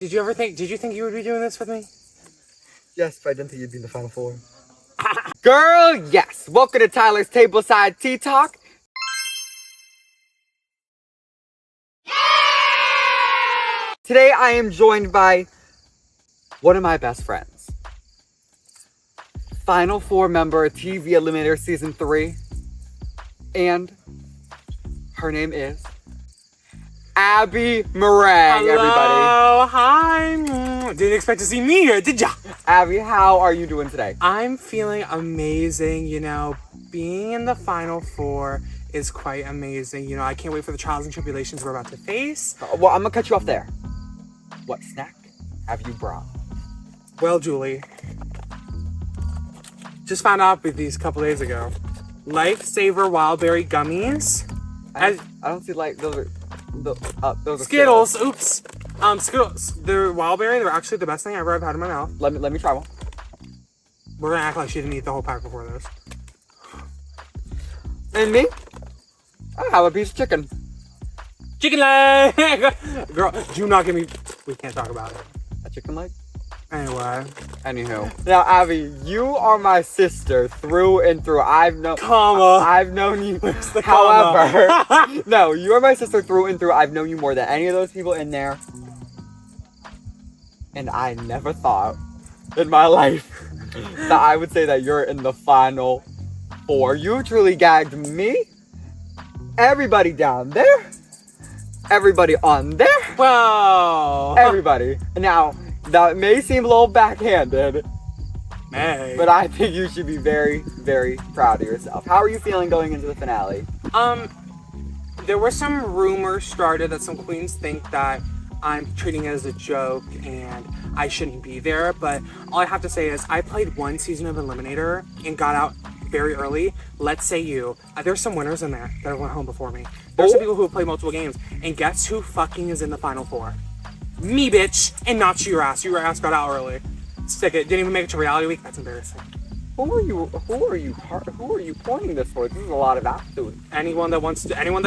Did you think you would be doing this with me? Yes, but I didn't think you'd be in the final four. Girl, yes. Welcome to Tyler's Tableside Tea Talk. Today I am joined by one of my best friends. Final Four member of TV.Eliminator Season 3. And her name is Abbey Meringue, everybody. Hello, hi. Didn't expect to see me here, did ya? Abbey, how are you doing today? I'm feeling amazing, you know. Being in the Final Four is quite amazing. You know, I can't wait for the trials and tribulations we're about to face. Well, I'm gonna cut you off there. What snack have you brought? Well, Julie, just found out with these a couple days ago. Lifesaver Wildberry Gummies. I don't see like those are those are Skittles. Oops. Skittles. They're Wildberry. They're actually the best thing I've ever had in my mouth. Let me try one. We're gonna act like she didn't eat the whole pack before this. And me? I have a piece of chicken. Chicken leg! Girl, do not give me... We can't talk about it. A chicken leg? Anyway. Anywho. Now, Abbey, you are my sister through and through. I've known you. However, no, you are my sister through and through. I've known you more than any of those people in there. And I never thought in my life that I would say that you're in the Final Four. You truly gagged me, everybody down there, everybody on there. Whoa. Everybody. Now, that may seem a little backhanded, but I think you should be very, very proud of yourself. How are you feeling going into the finale? There were some rumors started that some queens think that I'm treating it as a joke and I shouldn't be there, but all I have to say is I played one season of Eliminator and got out very early. Let's say you. There's some winners in there that went home before me. There's some people who have played multiple games, and guess who fucking is in the Final Four? Me, bitch, and not your ass. Your ass got out early. Stick it. Didn't even make it to reality week. That's embarrassing. Who are you pointing this for? This is a lot of attitude. Anyone that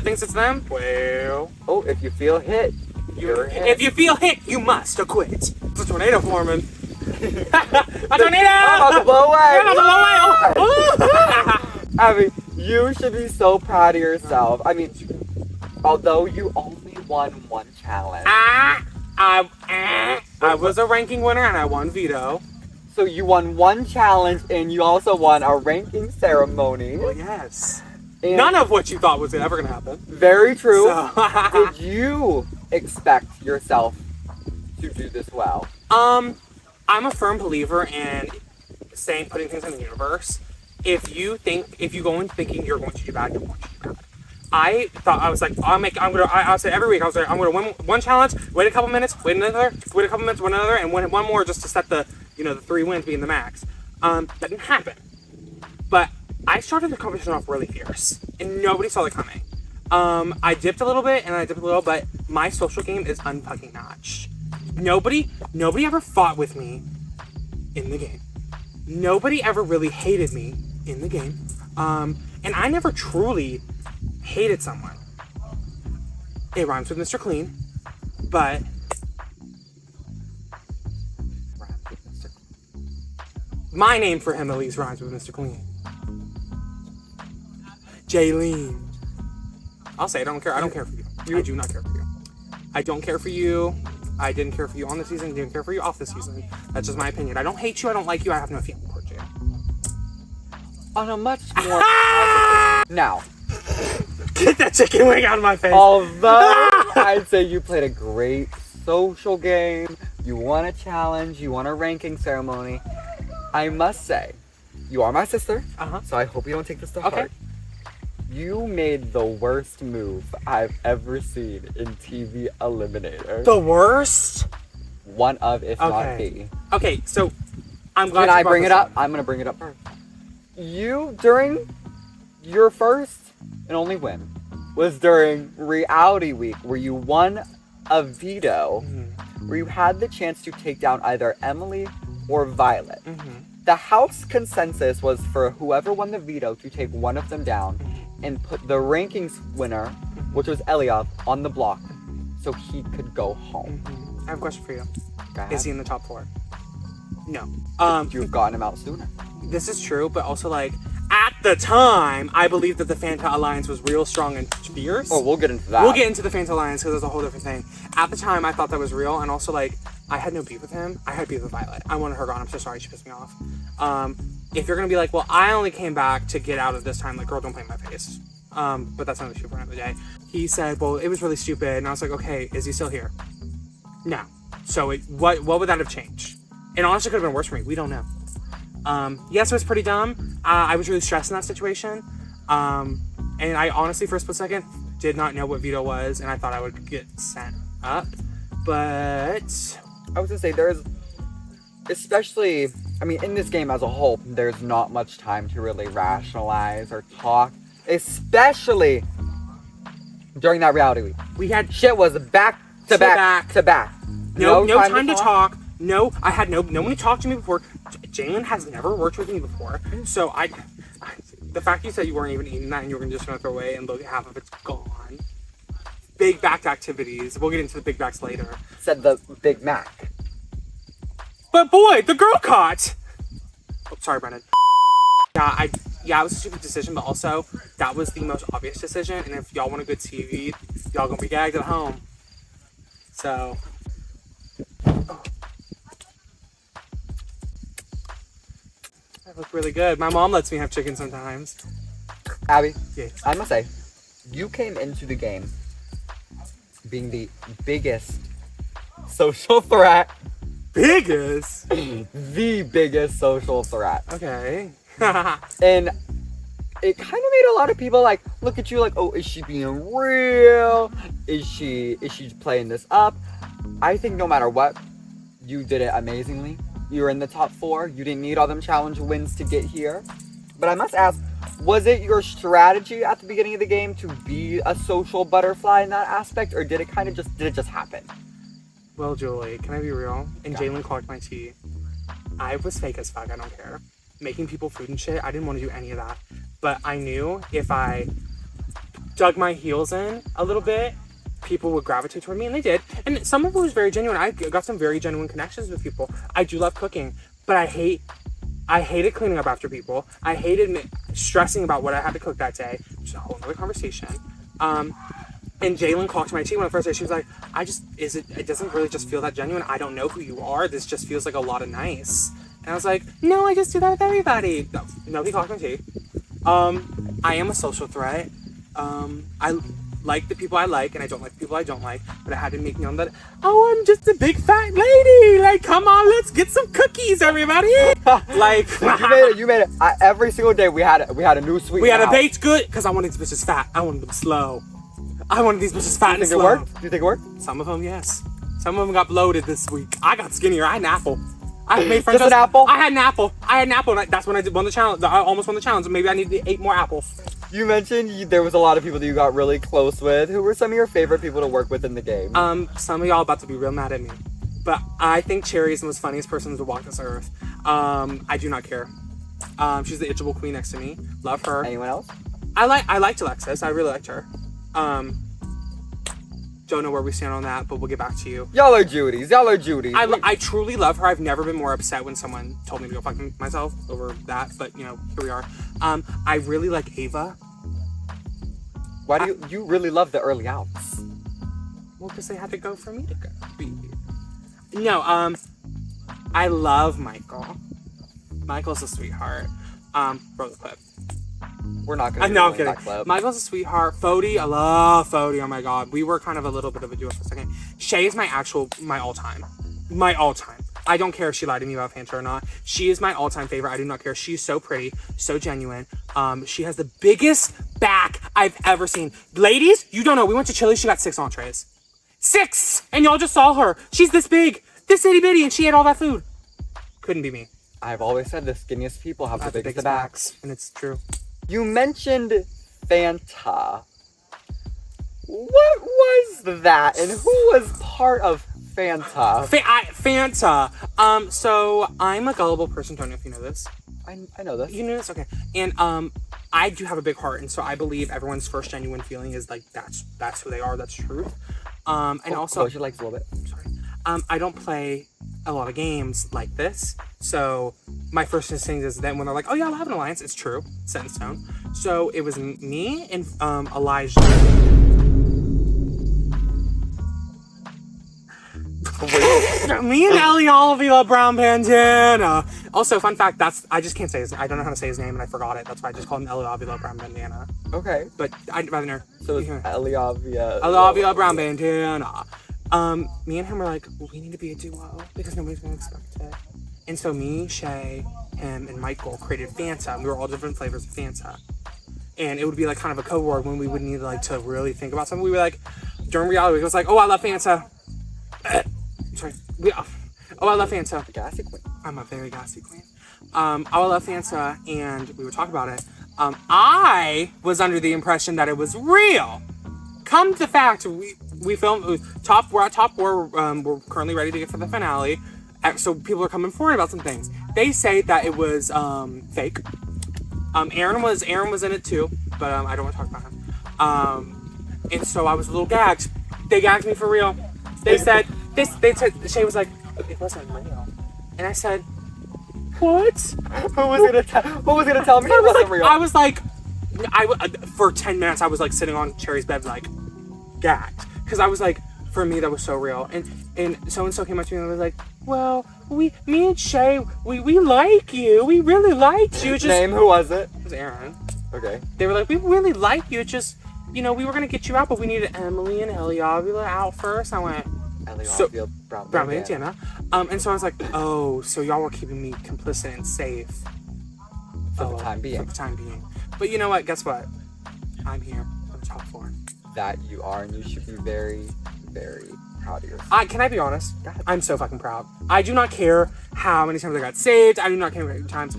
thinks it's them, well. Oh, if you feel hit, you're hit. If you feel hit, you must acquit. It's a tornado forming. A tornado! I'm about to blow away. I'm about to blow away. Abbey, you should be so proud of yourself. I mean, although you only won one challenge. I was a ranking winner and I won veto. So you won one challenge and you also won a ranking ceremony. Well, yes. And none of what you thought was ever going to happen. Very true. So, did you expect yourself to do this well? I'm a firm believer in putting things in the universe. If you go in thinking you're going to do bad, you're going to do bad. I thought, I was like, I'll say every week, I was like, I'm going to win one challenge, wait a couple minutes, win another, wait a couple minutes, win another, and win one more just to set the 3 wins being the max. That didn't happen. But I started the competition off really fierce, and nobody saw it coming. I dipped a little bit, and I dipped a little, but my social game is unfucking notched. Nobody ever fought with me in the game. Nobody ever really hated me in the game. And I never truly hated someone. It rhymes with Mr. Clean, but my name for him at least rhymes with Mr. Clean. Jaylene. I'll say it. I don't care. I don't care for you. I do not care for you. I don't care for you. I didn't care for you on the season. Didn't care for you off the season. That's just my opinion. I don't hate you. I don't like you. I have no feeling towards you. On a much more now, get that chicken wing out of my face. Although I'd say you played a great social game, you won a challenge, you won a ranking ceremony, I must say, you are my sister, so I hope you don't take this to heart. You made the worst move I've ever seen in TV Eliminator. The worst? One of, if not the. Okay, so I'm glad. Can I bring it up? I'm gonna bring it up first. You, during your first and only win, was during reality week where you won a veto, where you had the chance to take down either Emily or Violet. The house consensus was for whoever won the veto to take one of them down and put the rankings winner, which was Eliov, on the block so he could go home. I have a question for you. Go ahead. Is he in the top 4? No. You've gotten him out sooner. This is true, but also like at the time, I believe that the Fanta Alliance was real strong and fierce. Oh, we'll get into that. We'll get into the Fanta Alliance because that's a whole different thing. At the time, I thought that was real, and also like I had no beef with him. I had beef with Violet. I wanted her gone. I'm so sorry she pissed me off. If you're gonna be like, well, I only came back to get out of this time, like, girl, don't play in my face. But that's another issue for another day. He said, well, it was really stupid, and I was like, okay, is he still here? No. So what would that have changed? And honestly, it could have been worse for me. We don't know. Yes, it was pretty dumb. I was really stressed in that situation. And I honestly, for a split second, did not know what veto was, and I thought I would get sent up. But I was gonna say, there's, especially, I mean, in this game as a whole, there's not much time to really rationalize or talk, especially during that reality week. we had Shit was back to back to back. no time to talk. No, I had no one to talk to me before. Jalen has never worked with me before, so the fact you said you weren't even eating that and you were just gonna throw away and look, half of it's gone. Big back activities. We'll get into the big backs later. Said the Big Mac. But boy, the girl caught. Oh, sorry, Brennan. Yeah, it was a stupid decision, but also that was the most obvious decision. And if y'all want a good TV, y'all gonna be gagged at home. So. That looked really good. My mom lets me have chicken sometimes. Abby, Yeah. I must say, you came into the game being the biggest social threat. Biggest. The biggest social threat. Okay. And it kind of made a lot of people like look at you like, oh, is she being real? Is she playing this up? I think no matter what, you did it amazingly. You were in the top 4. You didn't need all them challenge wins to get here. But I must ask, was it your strategy at the beginning of the game to be a social butterfly in that aspect, or did it just happen? Well, Julie, can I be real? And Yeah. Jalen clocked my tea. I was fake as fuck. I don't care. Making people food and shit, I didn't want to do any of that. But I knew if I dug my heels in a little bit, people would gravitate toward me, and they did. And some of it was very genuine. I got some very genuine connections with people. I do love cooking, but I hated cleaning up after people. I hated stressing about what I had to cook that day, which is a whole other conversation. And Jalen clocked my tea when I first day. She was like, it doesn't really just feel that genuine. I don't know who you are. This just feels like a lot of nice. And I was like, no, I just do that with everybody. No, he clocked my tea. I am a social threat. I like the people I like, and I don't like the people I don't like. But I had to make known that, oh, I'm just a big fat lady. Like, come on, let's get some cookies, everybody. Like, You made it. Every single day we had a new sweet. we had a baked good because I wanted these bitches fat. I wanted them slow. I wanted these bitches fat and slow. Do you think it worked? Some of them, yes. Some of them got bloated this week. I got skinnier. I had an apple. I made French Just an apple? I had an apple. And that's when I won the challenge. I almost won the challenge. Maybe I needed 8 more apples. You mentioned there was a lot of people that you got really close with. Who were some of your favorite people to work with in the game? Some of y'all about to be real mad at me, but I think Cherry is the most funniest person to walk this earth. I do not care. She's the itchable queen next to me. Love her. Anyone else? I liked Alexis. I really liked her. Don't know where we stand on that, but we'll get back to you. Y'all are Judies. I truly love her. I've never been more upset when someone told me to go fuck myself over that, but you know, here we are. I really like Ava. Why do you really love the early outs? Well, because they had to go for me to go. No, I love Michael. Michael's a sweetheart. Roll the clip. We're not gonna. No, I'm kidding. that clip. Michael's a sweetheart. Foti, I love Foti. Oh my god, we were kind of a little bit of a duo for a second. Chey is my all-time. My all-time. I don't care if she lied to me about Fanta or not. She is my all-time favorite. I do not care. She's so pretty, so genuine. She has the biggest back I've ever seen. Ladies, you don't know. We went to Chili's. She got 6 entrees. 6! And y'all just saw her. She's this big, this itty bitty, and she ate all that food. Couldn't be me. I've always said the skinniest people have the biggest backs. And it's true. You mentioned Fanta. What was that, and who was part of Fanta? Fanta. So I'm a gullible person. Don't know if you know this. I know this. You know this? Okay. And I do have a big heart, and so I believe everyone's first genuine feeling is like that's who they are. That's truth. And also, close your legs a little bit. Sorry. I don't play a lot of games like this. So my first instinct is then when they're like, oh yeah, I'll have an alliance, it's true, set in stone. So it was me and Elijah. Me and Eliov Brown Bandana. Also, fun fact, I just can't say his name. I don't know how to say his name and I forgot it. That's why I just called him Eliov Brown Bandana. Okay. But I'd rather know. So it's Eliov Brown Bandana. Me and him were like, we need to be a duo because nobody's gonna expect it. And so me, Chey, him, and Michael created Fanta. And we were all different flavors of Fanta. And it would be like kind of a code word when we would need like to really think about something. We were like, during reality week, it was like, oh, I love Fanta. Sorry. Oh, I love Fanta. Gassy queen. I'm a very gassy queen. Oh, I love Fanta, and we would talk about it. I was under the impression that it was real. Come to fact, we filmed we're at top 4. We're currently ready to get for the finale. So people are coming forward about some things. They say that it was fake. Aaron was in it too, but I don't want to talk about him. And so I was a little gagged. They gagged me for real. They said Chey was like, it wasn't real. And I said, what? Who was gonna tell me it wasn't real? I was like, for 10 minutes I was like sitting on Cherry's bed like gagged. Because I was like, for me that was so real. And so-and-so came up to me and was like, well, me and Chey, we like you. We really liked you. Name, who was it? It was Aaron. Okay. They were like, we really like you. Just, we were going to get you out, but we needed Emily and Eliov out first. I went, Brown Bandana. And so I was like, oh, so y'all were keeping me complicit and safe. For the time being. For the time being. But you know what? Guess what? I'm here for the top 4. That you are, and you should be very, very proud of yourself. Can I be honest? I'm so fucking proud. I do not care how many times I got saved. I do not care how many times,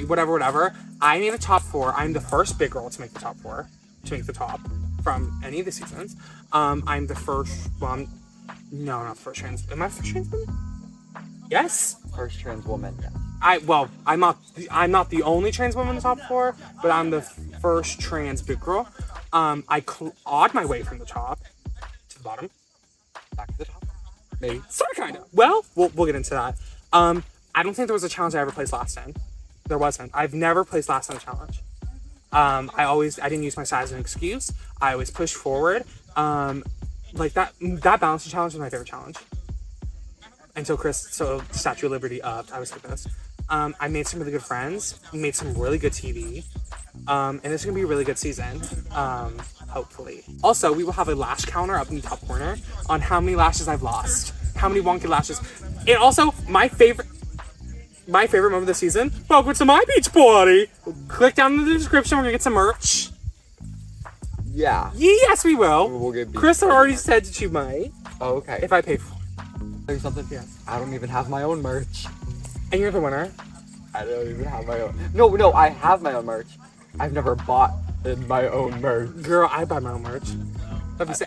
whatever. I made the top 4. I'm the first big girl to make the top 4. To make the top from any of the seasons. I'm the first, no, not the first trans. Am I the first trans woman? Yes. First trans woman. Yeah. I'm not the only trans woman in the top 4, but I'm the first trans big girl. I clawed my way from the top to the bottom, back to the top. Maybe. Sort of, kind of. Well, we'll get into that. I don't think there was a challenge I ever placed last in. There wasn't. I've never placed last in a challenge. I didn't use my size as an excuse. I always pushed forward. Like that balancing challenge was my favorite challenge. Until Statue of Liberty upped. I was like this. I made some really good friends. Made some really good TV. And this is gonna be a really good season. Hopefully. Also, we will have a lash counter up in the top corner on how many lashes I've lost. How many wonky lashes. And also, my favorite moment of the season, welcome to my beach party. Click down in the description, we're gonna get some merch. Yeah. Yes, we will. We'll get Chris already said that you might. Oh, okay. If I pay for it. Tell you something? Yes. I don't even have my own merch. And you're the winner. I don't even have my own. No, I have my own merch. I've never bought my own merch. Girl, I buy my own merch.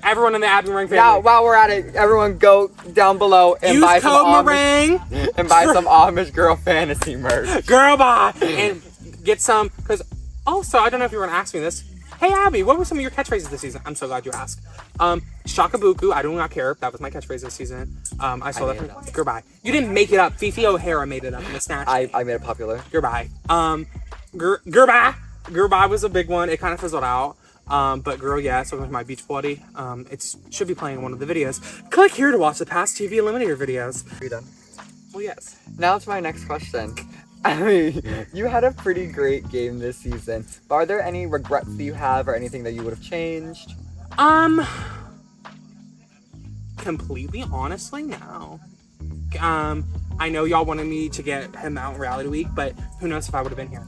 Everyone in the Abbey Meringue family. Yeah, while we're at it, everyone go down below and buy some Amish and buy some Amish girl fantasy merch. Girl, buy and get some. Because also, I don't know if you were gonna ask me this. Hey Abby, what were some of your catchphrases this season? I'm so glad you asked. Shakabuku, I do not care. That was my catchphrase this season. I saw that from Goodbye. You didn't make it up. Fifi O'Hara made it up in the Snatch. I made it popular. Goodbye. Goodbye. Goodbye was a big one. It kind of fizzled out. But girl, yeah, so with my beach party. It should be playing in one of the videos. Click here to watch the past TV Eliminator videos. Are you done? Well, yes. Now to my next question. I mean, you had a pretty great game this season. But are there any regrets that you have or anything that you would have changed? Completely honestly, no. I know y'all wanted me to get him out in reality week, but who knows if I would have been here.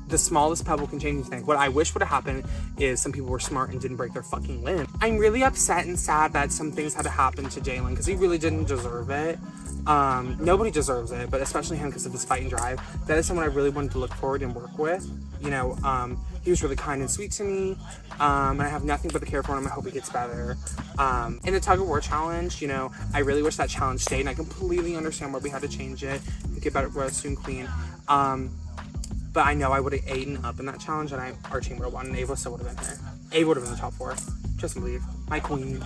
The smallest pebble can change anything. What I wish would have happened is some people were smart and didn't break their fucking limb. I'm really upset and sad that some things had to happen to Jalen because he really didn't deserve it. Nobody deserves it, but especially him because of his fight and drive. That is someone I really wanted to look forward and work with. You know, he was really kind and sweet to me. And I have nothing but to care for him. I hope he gets better. In the tug of war challenge, you know, I really wish that challenge stayed, and I completely understand why we had to change it and get better with Soon Queen. But I know I would have eaten up in that challenge, and our team would have won, and Ava still would have been there. Ava would have been in the top 4. Just believe. My queen.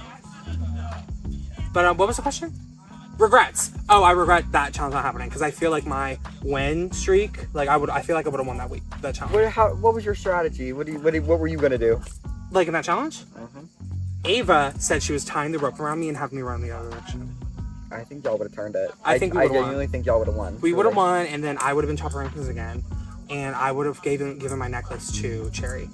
But what was the question? Regrets. Oh, I regret that challenge not happening because I feel like my win streak, like I feel like I would have won that week, that challenge. What was your strategy? What were you gonna do? Like in that challenge? Ava said she was tying the rope around me and having me run the other direction. I think y'all would have turned it. I think we I would've won. genuinely think y'all would have won. We would have won, and then I would have been top rankings again, and I would have given my necklace to Chey,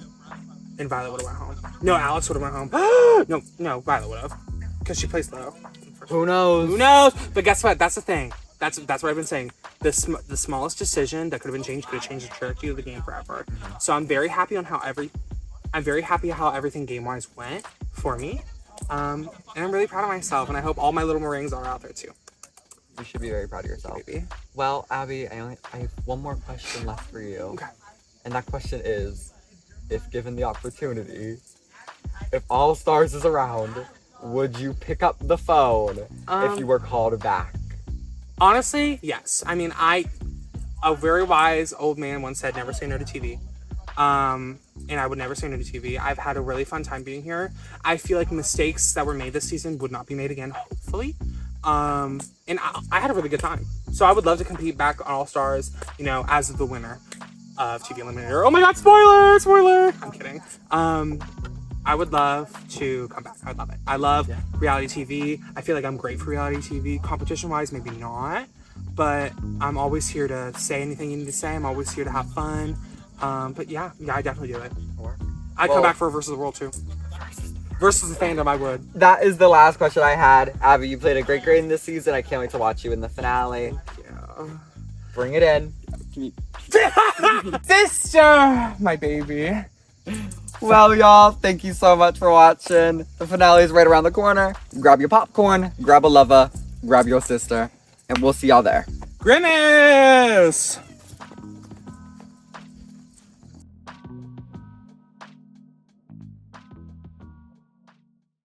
and Violet would have went home. No, Alex would have went home. no, Violet would have, because she plays low. Who knows? Who knows? But guess what? That's the thing. That's what I've been saying. The smallest decision that could have been changed could have changed the trajectory of the game forever. So I'm very happy how everything game wise went for me. And I'm really proud of myself, and I hope all my little meringues are out there too. You should be very proud of yourself. Maybe. Well, Abby, I have one more question left for you. Okay. And that question is, if given the opportunity, if All Stars is around, would you pick up the phone if you were called back? Honestly, yes. I mean, a very wise old man once said, never say no to TV. And I would never say no to TV. I've had a really fun time being here. I feel like mistakes that were made this season would not be made again, hopefully. And I had a really good time. So I would love to compete back on All Stars, as the winner of TV.Eliminator. Oh my god, spoiler! I'm kidding. I would love to come back. I would love it. I love reality TV. I feel like I'm great for reality TV. Competition-wise, maybe not. But I'm always here to say anything you need to say. I'm always here to have fun. But yeah, I definitely do it. I'd come back for Versus the World too. Versus the fandom, I would. That is the last question I had. Abby, you played a great game this season. I can't wait to watch you in the finale. Yeah. Bring it in. Sister! My baby. Well, y'all, thank you so much for watching. The finale is right around the corner. Grab your popcorn, grab a lover, grab your sister, and we'll see y'all there. Grimace!